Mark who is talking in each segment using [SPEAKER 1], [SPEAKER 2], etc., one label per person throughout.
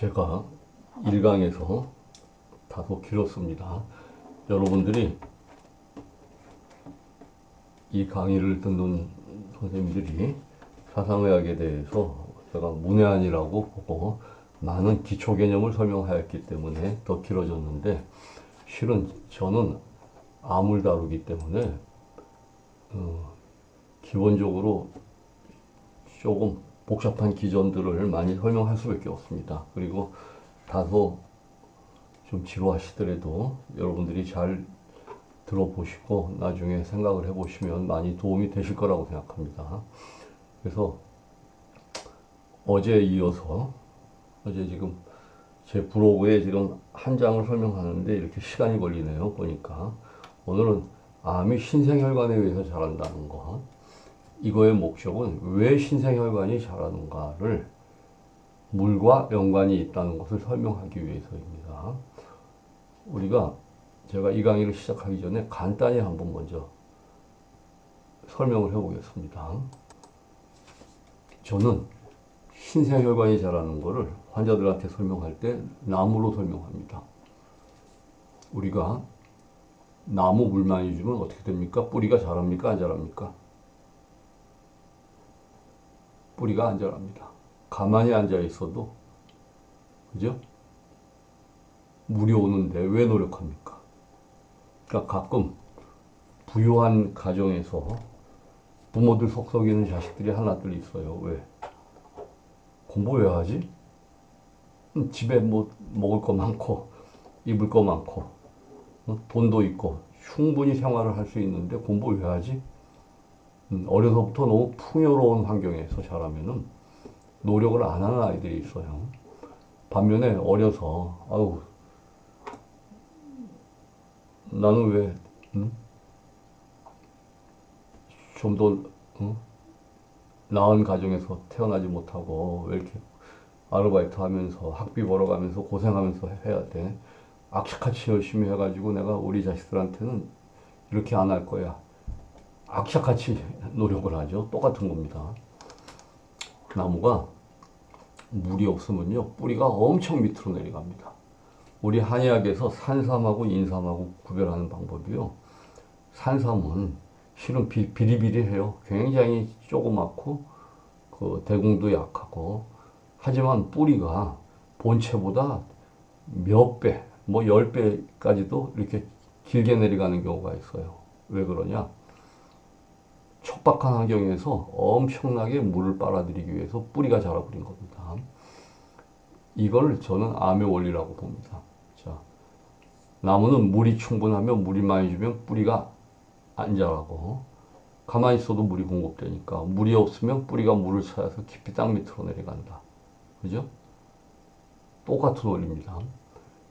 [SPEAKER 1] 제가 1강에서 다소 길었습니다. 여러분들이 이 강의를 듣는 선생님들이 사상의학에 대해서 제가 문외한이라고 보고 많은 기초 개념을 설명하였기 때문에 더 길어졌는데, 실은 저는 암을 다루기 때문에 기본적으로 조금 복잡한 기전들을 많이 설명할 수밖에 없습니다. 그리고 다소 좀 지루하시더라도 여러분들이 잘 들어보시고 나중에 생각을 해보시면 많이 도움이 되실 거라고 생각합니다. 그래서 어제 이어서, 어제 지금 제 브로그에 지금 한 장을 설명하는데 이렇게 시간이 걸리네요. 보니까 오늘은 암이 신생혈관에 의해서 자란다는 것, 이거의 목적은 왜 신생혈관이 자라는가를, 물과 연관이 있다는 것을 설명하기 위해서입니다. 제가 이 강의를 시작하기 전에 간단히 한번 먼저 설명을 해보겠습니다. 저는 신생혈관이 자라는 것을 환자들한테 설명할 때 나무로 설명합니다. 우리가 나무 물 많이 주면 어떻게 됩니까? 뿌리가 자랍니까? 안 자랍니까? 뿌리가 안 자랍니다. 가만히 앉아 있어도, 그죠? 물이 오는데 왜 노력합니까? 그러니까 가끔 부유한 가정에서 부모들 속썩이는 자식들이 하나둘 있어요. 왜? 공부 왜 하지? 집에 뭐 먹을 거 많고 입을 거 많고 돈도 있고 충분히 생활을 할 수 있는데 공부 왜 하지? 어려서부터 너무 풍요로운 환경에서 자라면은 노력을 안 하는 아이들이 있어요. 반면에 어려서 아유 나는 왜 좀 더 나은 가정에서 태어나지 못하고 왜 이렇게 아르바이트 하면서 학비 벌어가면서 고생하면서 해야 돼. 악착같이 열심히 해가지고 내가 우리 자식들한테는 이렇게 안 할 거야. 악착같이 노력을 하죠. 똑같은 겁니다. 나무가 물이 없으면요, 뿌리가 엄청 밑으로 내려갑니다. 우리 한의학에서 산삼하고 인삼하고 구별하는 방법이요. 산삼은 실은 비리비리해요. 굉장히 조그맣고 그 대궁도 약하고, 하지만 뿌리가 본체보다 몇 배, 뭐 10배까지도 이렇게 길게 내려가는 경우가 있어요. 왜 그러냐? 척박한 환경에서 엄청나게 물을 빨아들이기 위해서 뿌리가 자라버린 겁니다. 이걸 저는 암의 원리라고 봅니다. 자, 나무는 물이 충분하면, 물이 많이 주면 뿌리가 안 자라고, 가만히 있어도 물이 공급되니까 물이 없으면 뿌리가 물을 찾아서 깊이 땅 밑으로 내려간다. 그죠? 똑같은 원리입니다.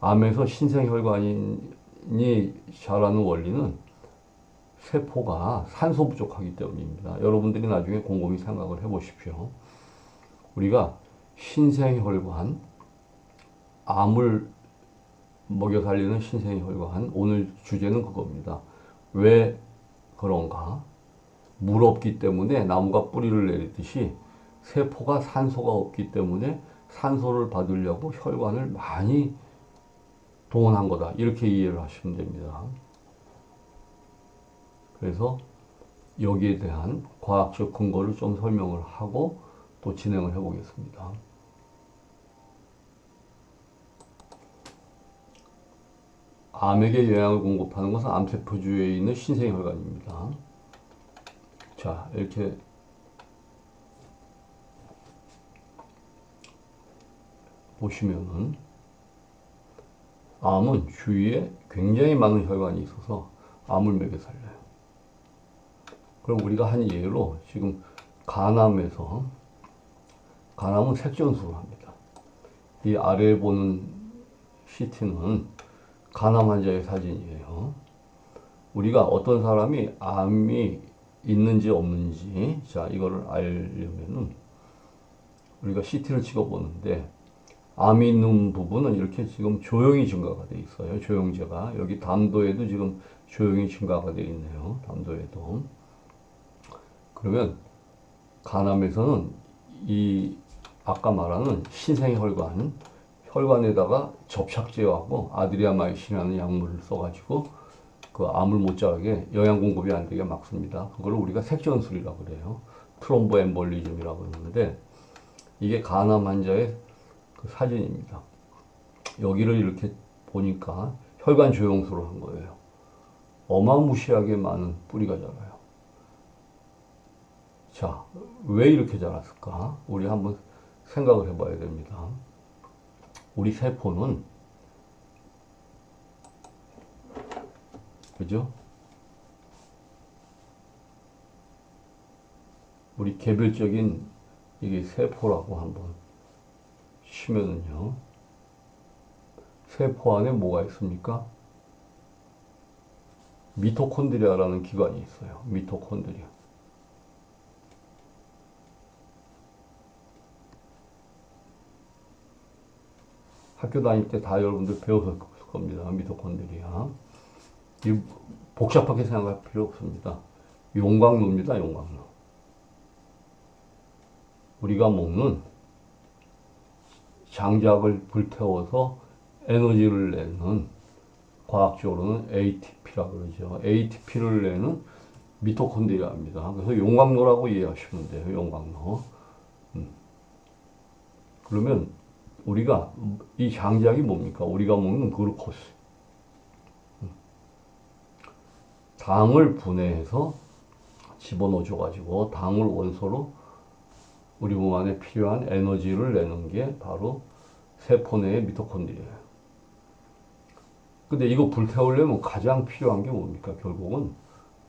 [SPEAKER 1] 암에서 신생혈관이 자라는 원리는 세포가 산소 부족하기 때문입니다. 여러분들이 나중에 곰곰이 생각을 해보십시오. 우리가 신생혈관, 암을 먹여 살리는 신생혈관, 오늘 주제는 그겁니다. 왜 그런가? 물 없기 때문에 나무가 뿌리를 내리듯이 세포가 산소가 없기 때문에 산소를 받으려고 혈관을 많이 동원한 거다. 이렇게 이해를 하시면 됩니다. 그래서 여기에 대한 과학적 근거를 좀 설명을 하고 또 진행을 해보겠습니다. 암에게 영양을 공급하는 것은 암세포 주위에 있는 신생혈관입니다. 자, 이렇게 보시면은 암은 주위에 굉장히 많은 혈관이 있어서 암을 먹여 살려요. 그럼 우리가 한 예로 지금 간암은 색전수를 합니다. 이 아래에 보는 CT는 간암 환자의 사진이에요. 우리가 어떤 사람이 암이 있는지 없는지, 자, 이거를 알려면은 우리가 CT를 찍어보는데, 암이 있는 부분은 이렇게 지금 조용히 증가가 돼 있어요. 조영제가. 여기 담도에도 지금 조용히 증가가 돼 있네요. 담도에도. 그러면 간암에서는 이 아까 말하는 신생혈관, 혈관에다가 접착제하고 아드리아마이신이라는 약물을 써가지고 그 암을 못 자라게 영양 공급이 안 되게 막습니다. 그걸 우리가 색전술이라고 그래요. 트롬보엠볼리즘이라고 그러는데 이게 간암 환자의 그 사진입니다. 여기를 이렇게 보니까 혈관 조영술을 한 거예요. 어마무시하게 많은 뿌리가 자라요. 자, 왜 이렇게 자랐을까? 우리 한번 생각을 해봐야 됩니다. 우리 세포는, 그죠? 우리 개별적인 이게 세포라고 한번 치면은요. 세포 안에 뭐가 있습니까? 미토콘드리아라는 기관이 있어요. 미토콘드리아. 학교 다닐 때 다 여러분들 배웠을 겁니다. 미토콘드리아. 이 복잡하게 생각할 필요 없습니다. 용광로입니다. 용광로. 우리가 먹는 장작을 불태워서 에너지를 내는 과학적으로는 ATP라고 그러죠. ATP를 내는 미토콘드리아입니다. 그래서 용광로라고 이해하시면 돼요. 용광로. 그러면 우리가 이 장작이 뭡니까? 우리가 먹는 글루코스. 당을 분해해서 집어넣어줘 가지고 당을 원소로 우리 몸 안에 필요한 에너지를 내는 게 바로 세포 내의 미토콘드리아예요. 근데 이거 불태우려면 가장 필요한 게 뭡니까? 결국은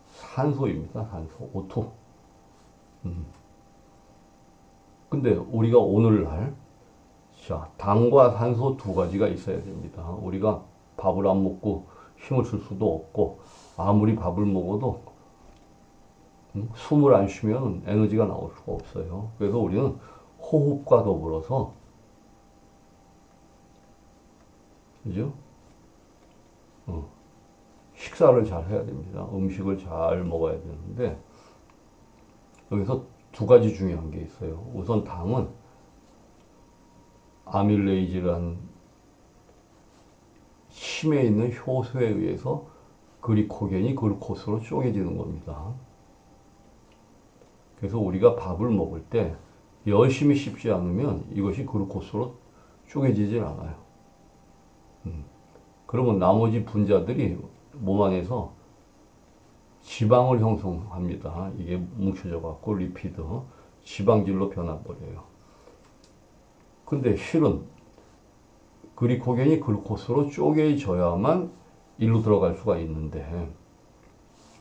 [SPEAKER 1] 산소입니다. 산소, O2. 근데 우리가 오늘날 자, 당과 산소 두 가지가 있어야 됩니다. 우리가 밥을 안 먹고 힘을 쓸 수도 없고 아무리 밥을 먹어도 숨을 안 쉬면 에너지가 나올 수가 없어요. 그래서 우리는 호흡과 더불어서 그죠? 식사를 잘 해야 됩니다. 음식을 잘 먹어야 되는데 여기서 두 가지 중요한 게 있어요. 우선 당은 아밀레이즈라는 심에 있는 효소에 의해서 글리코겐이 글루코스로 쪼개지는 겁니다. 그래서 우리가 밥을 먹을 때 열심히 씹지 않으면 이것이 글루코스로 쪼개지질 않아요. 그러면 나머지 분자들이 몸 안에서 지방을 형성합니다. 이게 뭉쳐져 갖고 리피드, 지방질로 변화버려요. 근데 실은 글리코겐이 글루코스로 쪼개져야만 일로 들어갈 수가 있는데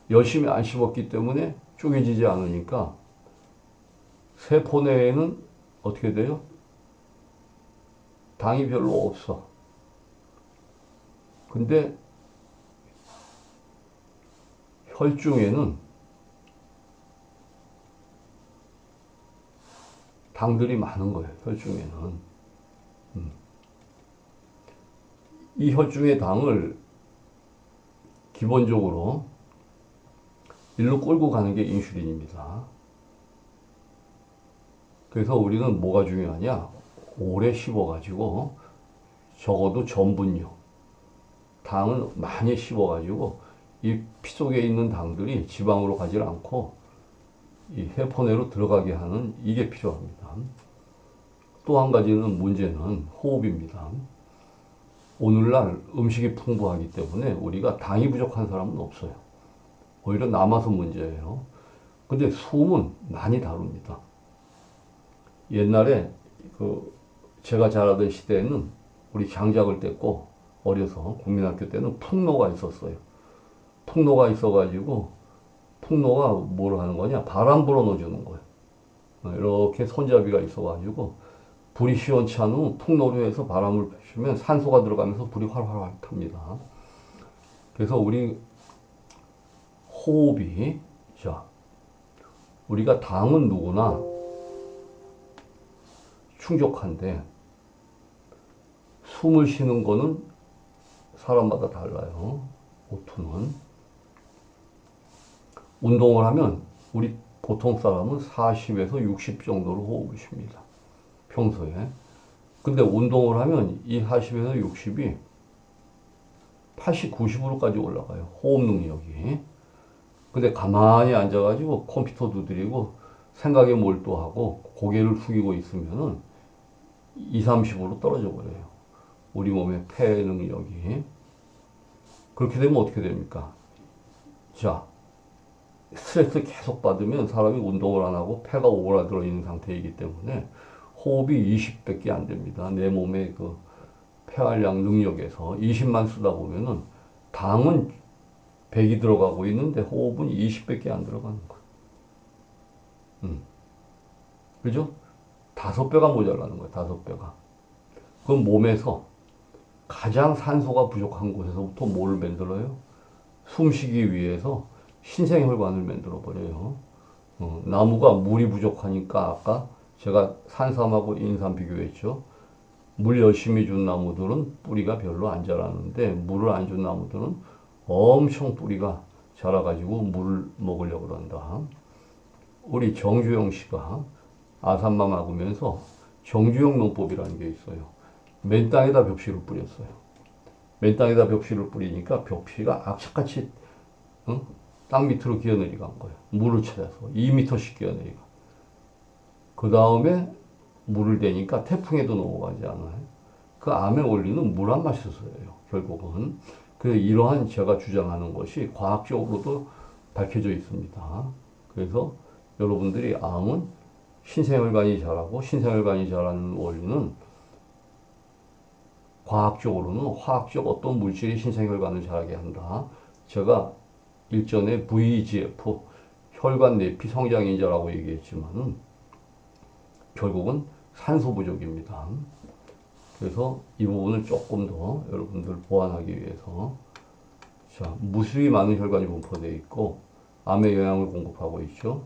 [SPEAKER 1] 열심히 안 씹었기 때문에 쪼개지지 않으니까 세포 내에는 어떻게 돼요? 당이 별로 없어. 근데 혈중에는 당들이 많은 거예요. 혈중에는. 이 혈중의 당을 기본적으로 일로 끌고 가는 게 인슐린입니다. 그래서 우리는 뭐가 중요하냐? 오래 씹어가지고 적어도 전분류, 당을 많이 씹어가지고 이 피 속에 있는 당들이 지방으로 가지 않고 이 세포 내로 들어가게 하는 이게 필요합니다. 또 한 가지는 문제는 호흡입니다. 오늘날 음식이 풍부하기 때문에 우리가 당이 부족한 사람은 없어요. 오히려 남아서 문제예요. 근데 숨은 많이 다릅니다. 옛날에 제가 자라던 시대에는 우리 장작을 뗐고 어려서 국민학교 때는 풍로가 있었어요. 풍로가 있어가지고 풍로가 뭘 하는 거냐? 바람 불어넣어주는 거예요. 이렇게 손잡이가 있어가지고 불이 시원치 않으면 풍로로 해서 바람을 쐬면 산소가 들어가면서 불이 활활 탑니다. 그래서 우리 호흡이 자 우리가 당은 누구나 충족한데 숨을 쉬는 거는 사람마다 달라요. O2는 운동을 하면 우리 보통 사람은 40에서 60 정도로 호흡을 쉽니다. 평소에. 근데 운동을 하면 이 40에서 60이 80, 90으로까지 올라가요. 호흡 능력이. 근데 가만히 앉아가지고 컴퓨터 두드리고 생각에 몰두하고 고개를 숙이고 있으면은 2, 30으로 떨어져 버려요. 우리 몸의 폐 능력이. 그렇게 되면 어떻게 됩니까? 자, 스트레스 계속 받으면 사람이 운동을 안 하고 폐가 오그라들어 있는 상태이기 때문에 호흡이 20밖에 안 됩니다. 내 몸의 그 폐활량 능력에서 20만 쓰다 보면은 당은 100이 들어가고 있는데 호흡은 20밖에 안 들어가는 거예요. 그죠? 5배가 모자라는 거예요. 5배가. 그럼 몸에서 가장 산소가 부족한 곳에서부터 뭘 만들어요? 숨쉬기 위해서 신생혈관을 만들어 버려요. 나무가 물이 부족하니까 아까 제가 산삼하고 인삼 비교했죠. 물 열심히 준 나무들은 뿌리가 별로 안 자라는데 물을 안 준 나무들은 엄청 뿌리가 자라가지고 물을 먹으려고 그런다. 우리 정주영 씨가 아산만 막으면서 정주영 농법이라는 게 있어요. 맨 땅에다 벽시를 뿌렸어요. 맨 땅에다 벽시를 뿌리니까 벽시가 악착같이 땅 밑으로 기어내려간 거예요. 물을 찾아서 2m씩 기어내려가. 그 다음에 물을 대니까 태풍에도 넘어가지 않아요. 그 암의 원리는 물 안 마셔서예요. 결국은. 그래서 이러한 제가 주장하는 것이 과학적으로도 밝혀져 있습니다. 그래서 여러분들이 암은 신생혈관이 자라고 신생혈관이 자라는 원리는 과학적으로는 화학적 어떤 물질이 신생혈관을 자라게 한다. 제가 일전에 VEGF, 혈관 내피 성장인자라고 얘기했지만은 결국은 산소 부족입니다. 그래서 이 부분을 조금 더 여러분들 보완하기 위해서 자, 무수히 많은 혈관이 분포되어 있고 암에 영향을 공급하고 있죠.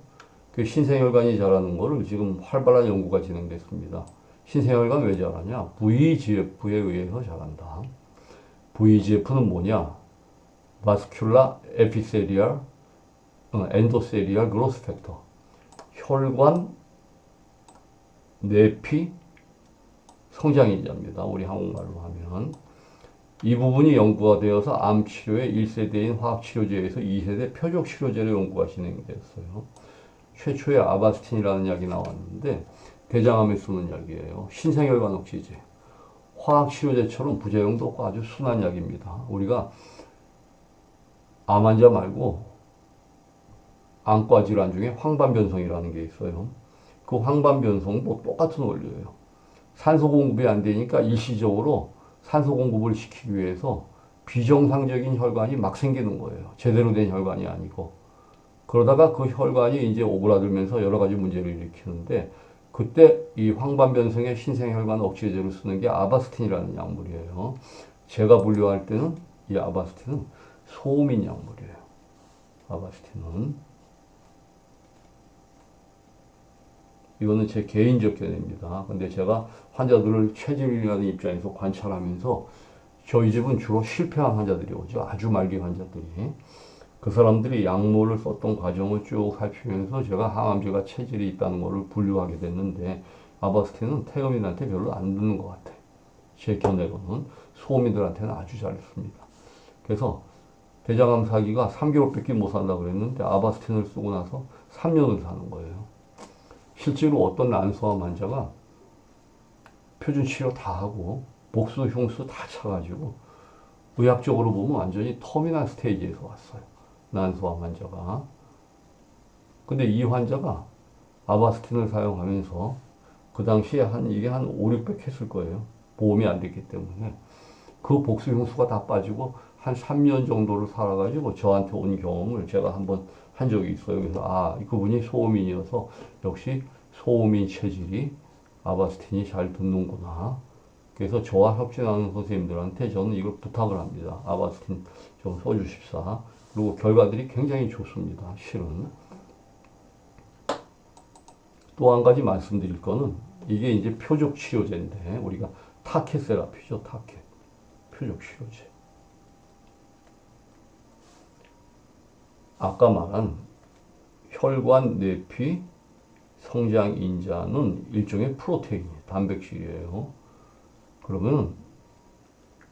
[SPEAKER 1] 그 신생혈관이 자라는 거를 지금 활발한 연구가 진행됐습니다. 신생혈관 왜 자라냐? VEGF에 의해서 자란다. VEGF는 뭐냐? Vascular Epithelial Endothelial Growth Factor. 혈관 내피 성장인자입니다. 우리 한국말로 하면. 이 부분이 연구가 되어서 암 치료의 1세대인 화학치료제에서 2세대 표적치료제로 연구가 진행되었어요. 최초의 아바스틴이라는 약이 나왔는데 대장암에 쓰는 약이에요. 신생혈관 억제제. 화학치료제처럼 부작용도 없고 아주 순한 약입니다. 우리가 암 환자 말고 안과 질환 중에 황반변성이라는 게 있어요. 그 황반변성도 똑같은 원리예요. 산소 공급이 안 되니까 일시적으로 산소 공급을 시키기 위해서 비정상적인 혈관이 막 생기는 거예요. 제대로 된 혈관이 아니고. 그러다가 그 혈관이 이제 오그라들면서 여러 가지 문제를 일으키는데 그때 이 황반변성의 신생혈관 억제제로 쓰는 게 아바스틴이라는 약물이에요. 제가 분류할 때는 이 아바스틴은 소음인 약물이에요. 아바스틴은. 이거는 제 개인적 견해입니다. 근데 제가 환자들을 체질이라는 입장에서 관찰하면서 저희 집은 주로 실패한 환자들이 오죠. 아주 말기 환자들이. 그 사람들이 약물을 썼던 과정을 쭉 살피면서 제가 항암제가 체질이 있다는 것을 분류하게 됐는데 아바스틴은 태음인한테 별로 안 듣는 것 같아요. 제 견해로는 소음인들한테는 아주 잘 듣습니다. 그래서 대장암 사기가 3개월밖에 못 산다고 그랬는데 아바스틴을 쓰고 나서 3년을 사는 거예요. 실제로 어떤 난소암 환자가 표준 치료 다 하고 복수 흉수 다 차가지고 의학적으로 보면 완전히 터미널 스테이지에서 왔어요. 난소암 환자가. 근데 이 환자가 아바스틴을 사용하면서 그 당시에 이게 한 5, 600 했을 거예요. 보험이 안 됐기 때문에. 그 복수 흉수가 다 빠지고 한 3년 정도를 살아가지고 저한테 온 경험을 제가 한번 한 적이 있어요. 그래서 그분이 소음인이어서 역시 소음인 체질이 아바스틴이 잘 듣는구나. 그래서 저와 협진하는 선생님들한테 저는 이걸 부탁을 합니다. 아바스틴 좀 써주십사. 그리고 결과들이 굉장히 좋습니다. 실은. 또 한 가지 말씀드릴 거는 이게 이제 표적 치료제인데 우리가 타켓 세라피죠. 타켓. 표적 치료제. 아까 말한 혈관 내피 성장 인자는 일종의 프로테인, 단백질이에요. 그러면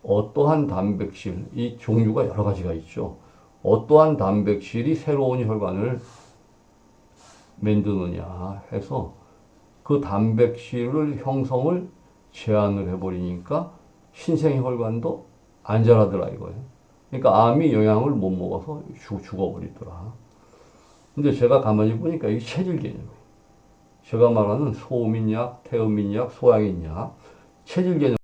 [SPEAKER 1] 어떠한 단백질, 이 종류가 여러 가지가 있죠. 어떠한 단백질이 새로운 혈관을 만드느냐 해서 그 단백질을 형성을 제한을 해버리니까 신생혈관도 안 자라더라 이거예요. 그러니까 암이 영양을 못 먹어서 죽어버리더라. 근데 제가 가만히 보니까 이게 체질 개념이에요. 제가 말하는 소음인약, 태음인약, 소양인약, 체질 개념